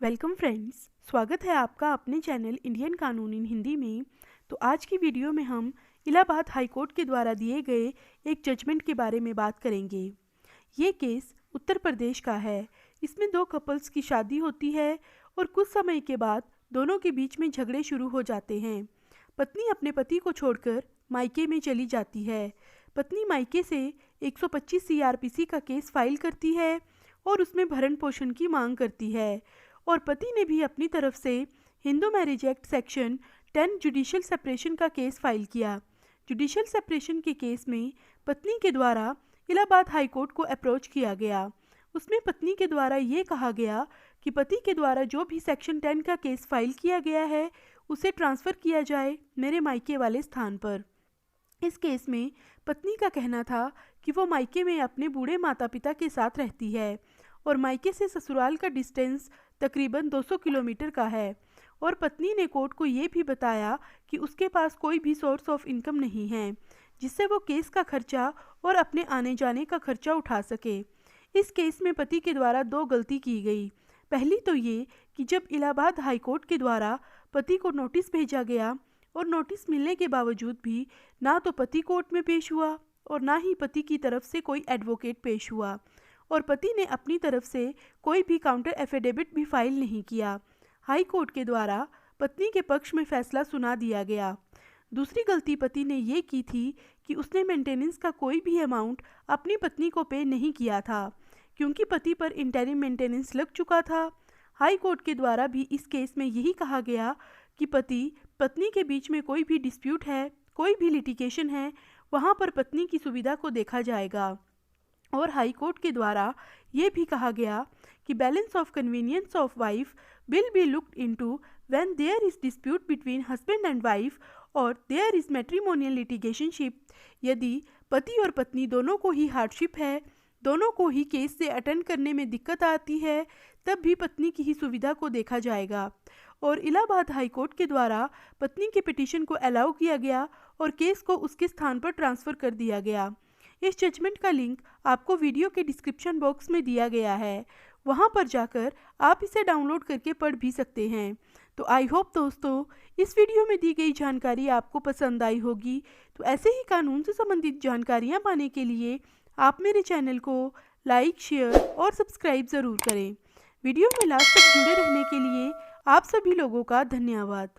Welcome friends, स्वागत है आपका अपने चैनल इंडियन कानून इन हिंदी में। तो आज की वीडियो में हम इलाहाबाद हाई कोर्ट के द्वारा दिए गए एक जजमेंट के बारे में बात करेंगे। ये केस उत्तर प्रदेश का है। इसमें दो कपल्स की शादी होती है और कुछ समय के बाद दोनों के बीच में झगड़े शुरू हो जाते हैं। पत्नी अपने पति को छोड़कर मायके में चली जाती है। पत्नी मायके से 125 CRPC का केस फाइल करती है और उसमें भरण पोषण की मांग करती है। और पति ने भी अपनी तरफ से Hindu marriage act section 10 judicial separation का केस फाइल किया। जुडिशियल सेपरेशन के केस में पत्नी के द्वारा इलाहाबाद हाई कोर्ट को अप्रोच किया गया। उसमें पत्नी के द्वारा ये कहा गया कि पति के द्वारा जो भी सेक्शन 10 का केस फाइल किया गया है उसे ट्रांसफ़र किया जाए मेरे मायके वाले स्थान पर। इस केस में पत्नी का कहना था कि वो मायके में अपने बूढ़े माता पिता के साथ रहती है और मायके से ससुराल का डिस्टेंस तकरीबन 200 किलोमीटर का है। और पत्नी ने कोर्ट को ये भी बताया कि उसके पास कोई भी सोर्स ऑफ इनकम नहीं है जिससे वो केस का खर्चा और अपने आने जाने का खर्चा उठा सके। इस केस में पति के द्वारा दो गलती की गई। पहली तो ये कि जब इलाहाबाद हाई कोर्ट के द्वारा पति को नोटिस भेजा गया और नोटिस मिलने के बावजूद भी ना तो पति कोर्ट में पेश हुआ और ना ही पति की तरफ से कोई एडवोकेट पेश हुआ और पति ने अपनी तरफ से कोई भी काउंटर एफिडेविट भी फाइल नहीं किया। हाई कोर्ट के द्वारा पत्नी के पक्ष में फैसला सुना दिया गया। दूसरी गलती पति ने ये की थी कि उसने मेंटेनेंस का कोई भी अमाउंट अपनी पत्नी को पे नहीं किया था क्योंकि पति पर इंटरिम मेंटेनेंस लग चुका था। हाई कोर्ट के द्वारा भी इस केस में यही कहा गया कि पति पत्नी के बीच में कोई भी डिस्प्यूट है, कोई भी लिटिगेशन है, वहाँ पर पत्नी की सुविधा को देखा जाएगा। और हाई कोर्ट के द्वारा ये भी कहा गया कि balance of convenience of wife will be looked into when there is dispute between husband and wife और देयर इज मैट्रिमोनियल लिटिगेशनशिप। यदि पति और पत्नी दोनों को ही हार्डशिप है, दोनों को ही केस से अटेंड करने में दिक्कत आती है, तब भी पत्नी की ही सुविधा को देखा जाएगा। और इलाहाबाद हाई कोर्ट के द्वारा पत्नी के पिटीशन को अलाउ किया गया और केस को उसके स्थान पर ट्रांसफ़र कर दिया गया। इस जजमेंट का लिंक आपको वीडियो के डिस्क्रिप्शन बॉक्स में दिया गया है, वहां पर जाकर आप इसे डाउनलोड करके पढ़ भी सकते हैं। तो आई होप दोस्तों इस वीडियो में दी गई जानकारी आपको पसंद आई होगी। तो ऐसे ही कानून से संबंधित जानकारियां पाने के लिए आप मेरे चैनल को लाइक, शेयर और सब्सक्राइब ज़रूर करें। वीडियो में लास्ट तक जुड़े रहने के लिए आप सभी लोगों का धन्यवाद।